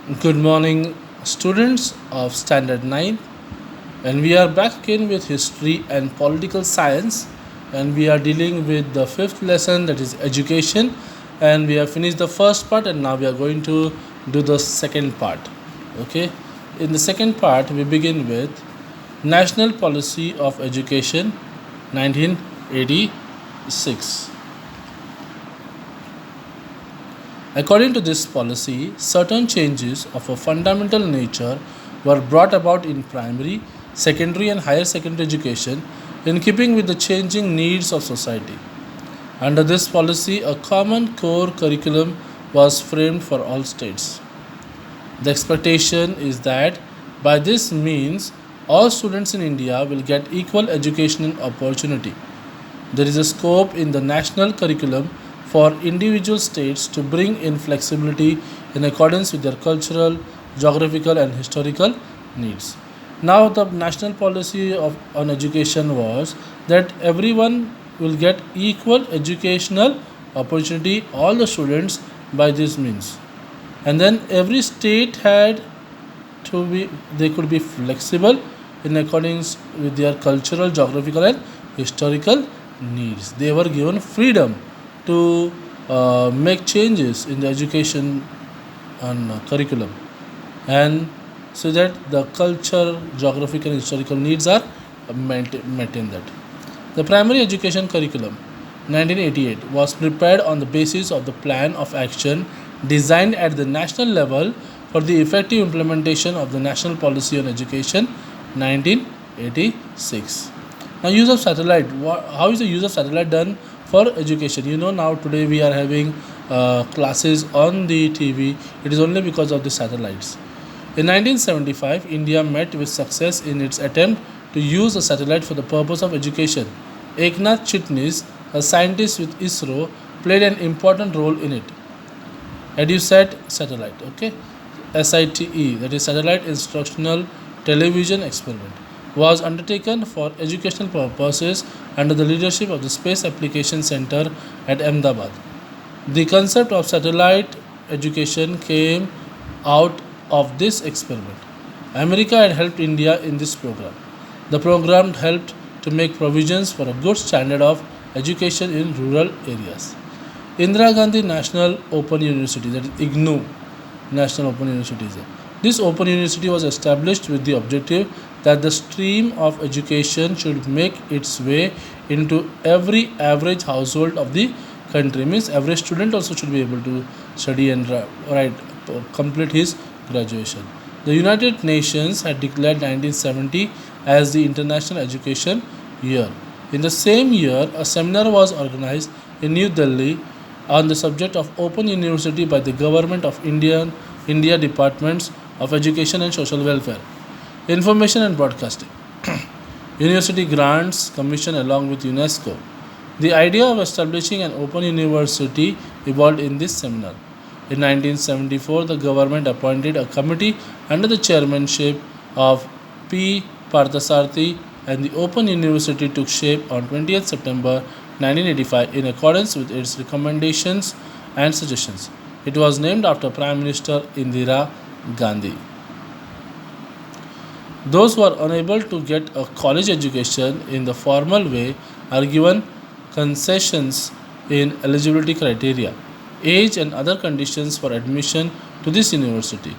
Good morning, students of Standard 9, and we are back again with history and political science, and we are dealing with the fifth lesson, that is education, and we have finished the first part, and now we are going to do the second part. Okay, in the second part, we begin with National Policy of Education 1986. According to this policy, certain changes of a fundamental nature were brought about in primary, secondary, and higher secondary education in keeping with the changing needs of society. Under this policy, a common core curriculum was framed for all states. The expectation is that by this means, all students in India will get equal educational opportunity. There is a scope in the national curriculum for individual states to bring in flexibility in accordance with their cultural, geographical, and historical needs. Now, the national policy on education was that everyone will get equal educational opportunity, all the students, by this means. And then every state had to be, they could be flexible in accordance with their cultural, geographical, and historical needs. They were given freedom to make changes in the education and curriculum, and so that the culture, geographical, and historical needs are maintained. That the primary education curriculum 1988 was prepared on the basis of the plan of action designed at the national level for the effective implementation of the national policy on education 1986. Now, use of satellite. How is the use of satellite done for education? Now today we are having classes on the TV. It is only because of the satellites. In 1975, India met with success in its attempt to use a satellite for the purpose of education. Eknath Chitnis, a scientist with ISRO, played an important role in it. EduSat satellite, okay, SITE, that is Satellite Instructional Television Experiment, was undertaken for educational purposes under the leadership of the Space Application Center at Ahmedabad. The concept of satellite education came out of this experiment. America had helped India in this program. The program helped to make provisions for a good standard of education in rural areas. Indira Gandhi National Open University, that is IGNOU, National Open University. This Open University was established with the objective that the stream of education should make its way into every average household of the country. Means every student also should be able to study and complete his graduation. The United Nations had declared 1970 as the International Education Year. In the same year, a seminar was organized in New Delhi on the subject of Open University by the Government of India Departments of Education and Social Welfare. Information and Broadcasting. University Grants Commission along with UNESCO. The idea of establishing an open university evolved in this seminar. In 1974, the government appointed a committee under the chairmanship of P. Parthasarathi, and the Open University took shape on 20th September 1985 in accordance with its recommendations and suggestions. It was named after Prime Minister Indira Gandhi. Those who are unable to get a college education in the formal way are given concessions in eligibility criteria, age, and other conditions for admission to this university.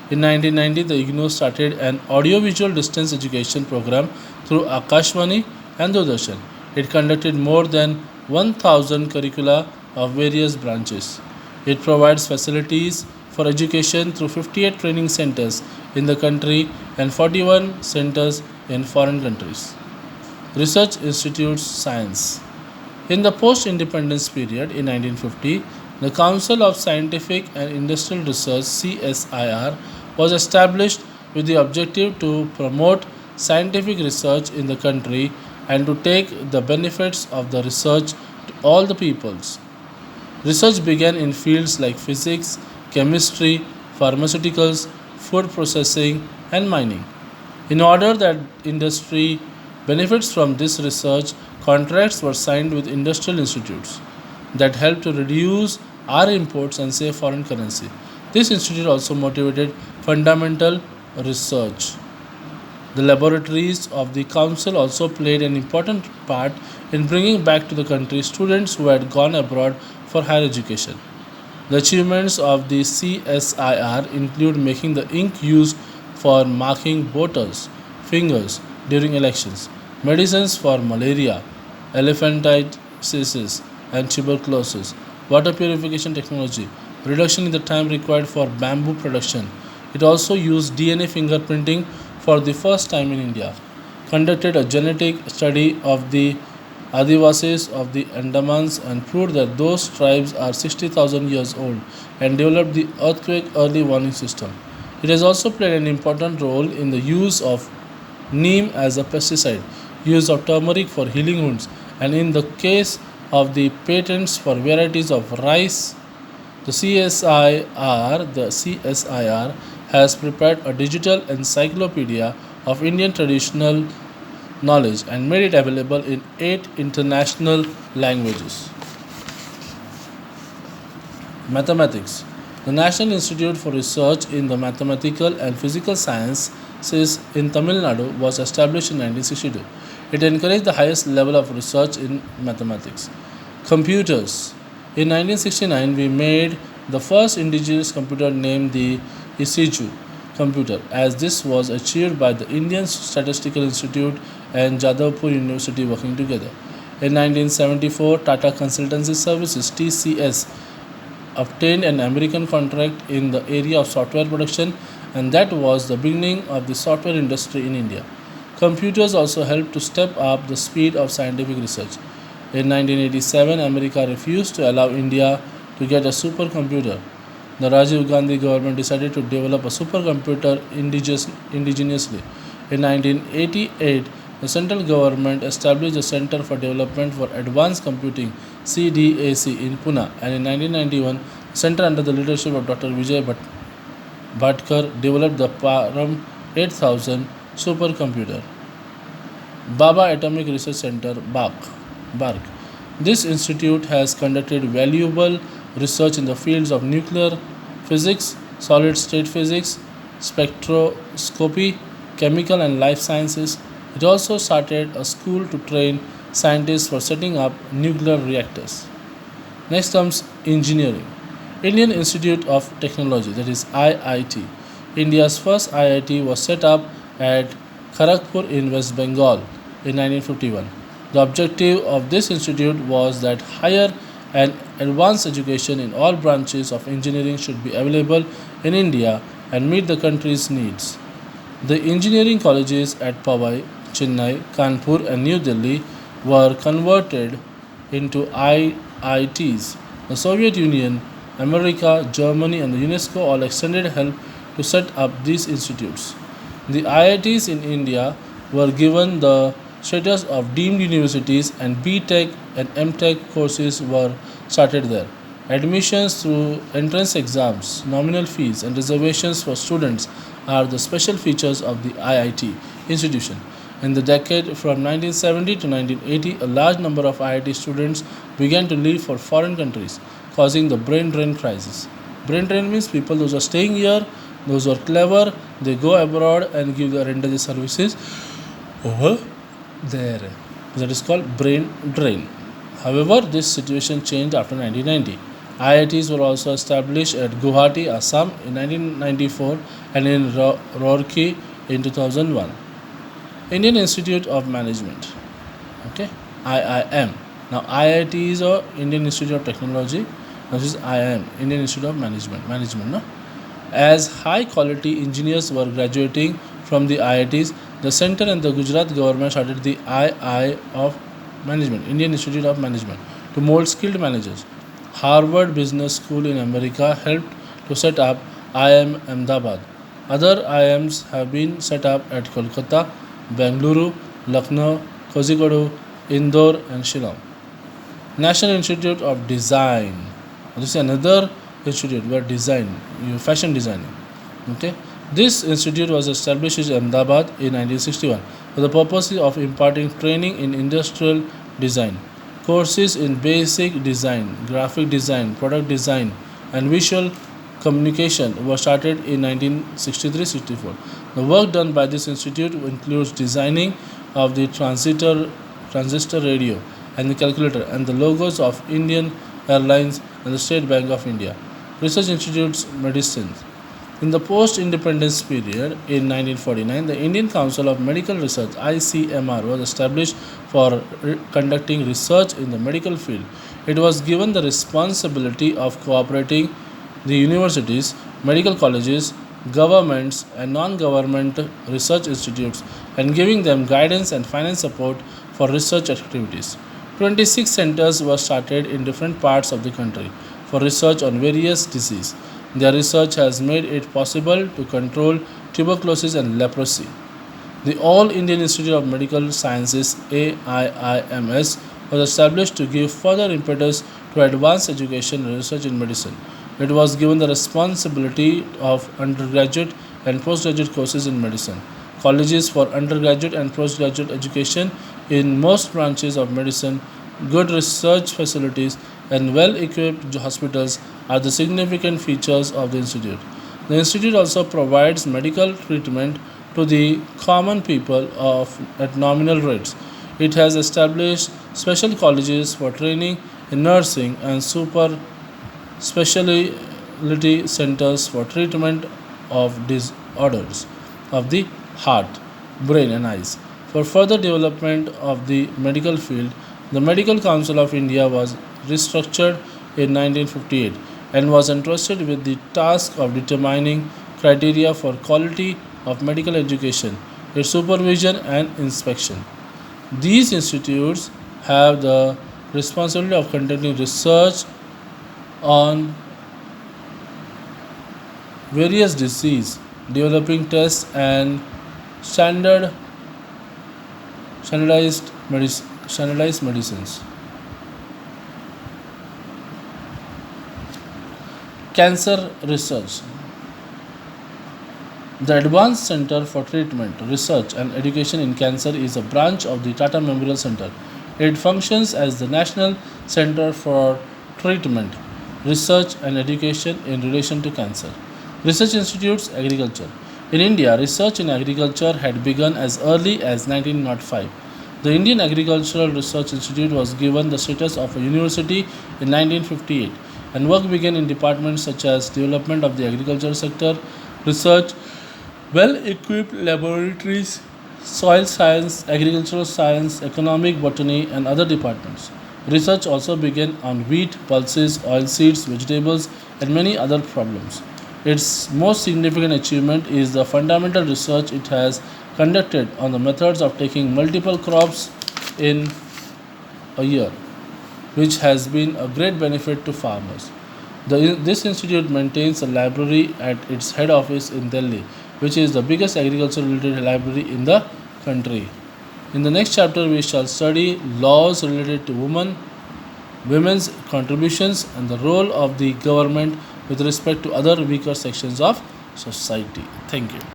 In 1990, the IGNOU started an audiovisual distance education program through Akashvani and Doordarshan. It conducted more than 1,000 curricula of various branches. It provides facilities for education through 58 training centers in the country and 41 centers in foreign countries. Research Institutes Science. In the post independence period in 1950, the Council of Scientific and Industrial Research CSIR was established with the objective to promote scientific research in the country and to take the benefits of the research to all the peoples. Research began in fields like physics, chemistry, pharmaceuticals, food processing, and mining. In order that industry benefits from this research, contracts were signed with industrial institutes that helped to reduce our imports and save foreign currency. This institute also motivated fundamental research. The laboratories of the council also played an important part in bringing back to the country students who had gone abroad for higher education. The achievements of the CSIR include making the ink used for marking voters' fingers during elections, medicines for malaria, elephantiasis, and tuberculosis, water purification technology, reduction in the time required for bamboo production. It also used DNA fingerprinting for the first time in India, conducted a genetic study of the Adivasis of the Andamans and proved that those tribes are 60,000 years old and developed the earthquake early warning system. It has also played an important role in the use of neem as a pesticide, use of turmeric for healing wounds, and in the case of the patents for varieties of rice, the CSIR has prepared a digital encyclopedia of Indian traditional knowledge and made it available in 8 international languages. Mathematics. The National Institute for Research in the Mathematical and Physical Sciences in Tamil Nadu was established in 1962. It encouraged the highest level of research in mathematics. Computers. In 1969, we made the first indigenous computer named the Isiju computer, as this was achieved by the Indian Statistical Institute and Jadavpur University working together. In 1974, Tata Consultancy Services (TCS) obtained an American contract in the area of software production, and that was the beginning of the software industry in India. Computers also helped to step up the speed of scientific research. In 1987, America refused to allow India to get a supercomputer. The Rajiv Gandhi government decided to develop a supercomputer indigenously. In 1988, the central government established the Center for Development for Advanced Computing CDAC in Pune, and in 1991, the center under the leadership of Dr. Vijay Bhatkar developed the Param 8000 supercomputer. Baba Atomic Research Center BARC. This institute has conducted valuable research in the fields of nuclear physics, solid state physics, spectroscopy, chemical and life sciences. It also started a school to train scientists for setting up nuclear reactors. Next comes engineering. Indian Institute of Technology, that is IIT. India's first IIT was set up at Kharagpur in West Bengal in 1951. The objective of this institute was that higher and advanced education in all branches of engineering should be available in India and meet the country's needs. The engineering colleges at Powai, Chennai, Kanpur, and New Delhi were converted into IITs. The Soviet Union, America, Germany, and the UNESCO all extended help to set up these institutes. The IITs in India were given the status of deemed universities, and B Tech and M Tech courses were started there. Admissions through entrance exams, nominal fees, and reservations for students are the special features of the IIT institution. In the decade from 1970 to 1980, a large number of IIT students began to leave for foreign countries, causing the brain drain crisis. Brain drain means people those are staying here, those who are clever, they go abroad and give the render the services over there. That is called brain drain. However, this situation changed after 1990. IITs were also established at Guwahati, Assam in 1994 and in Roorkee in 2001. Indian Institute of Management, okay, IIM. Now IIT is a Indian Institute of Technology. Now this is IIM, Indian Institute of Management. No? As high quality engineers were graduating from the IITs, the center and the Gujarat government started the II of Management, Indian Institute of Management, to mold skilled managers. Harvard Business School in America helped to set up IIM Ahmedabad. Other IIMs have been set up at Kolkata, Bengaluru, Lucknow, Kozhikode, Indore, and Shillong. National Institute of Design. This is another institute where fashion designing. Okay, this institute was established in Ahmedabad in 1961 for the purpose of imparting training in industrial design. Courses in basic design, graphic design, product design, and visual communication was started in 1963-64. The work done by this institute includes designing of the transistor radio and the calculator and the logos of Indian Airlines and the State Bank of India. Research Institutes Medicine. In the post-independence period in 1949, the Indian Council of Medical Research (ICMR) was established for conducting research in the medical field. It was given the responsibility of cooperating the universities, medical colleges, governments, and non-government research institutes and giving them guidance and finance support for research activities. 26 centers were started in different parts of the country for research on various diseases. Their research has made it possible to control tuberculosis and leprosy. The All Indian Institute of Medical Sciences (AIIMS) was established to give further impetus to advanced education and research in medicine. It was given the responsibility of undergraduate and postgraduate courses in medicine. Colleges for undergraduate and postgraduate education in most branches of medicine, good research facilities, and well equipped hospitals are the significant features of the institute. The institute also provides medical treatment to the common people at nominal rates. It has established special colleges for training in nursing and super specialty centers for treatment of disorders of the heart, brain, and eyes. For further development of the medical field, the Medical Council of India was restructured in 1958 and was entrusted with the task of determining criteria for quality of medical education, its supervision and inspection. These institutes have the responsibility of conducting research on various diseases, developing tests and standard standardized medicines. Cancer research. The Advanced Center for Treatment, Research and Education in Cancer is a branch of the Tata Memorial Centre. It functions as the National Center for Treatment, Research and Education in relation to cancer. Research Institutes Agriculture. In India, research in agriculture had begun as early as 1905. The Indian Agricultural Research Institute was given the status of a university in 1958, and work began in departments such as development of the agricultural sector, research, well-equipped laboratories, soil science, agricultural science, economic botany, and other departments. Research also began on wheat, pulses, oilseeds, vegetables, and many other problems. Its most significant achievement is the fundamental research it has conducted on the methods of taking multiple crops in a year, which has been a great benefit to farmers. This institute maintains a library at its head office in Delhi, which is the biggest agriculture related library in the country. In the next chapter, we shall study laws related to women's contributions, and the role of the government with respect to other weaker sections of society. Thank you.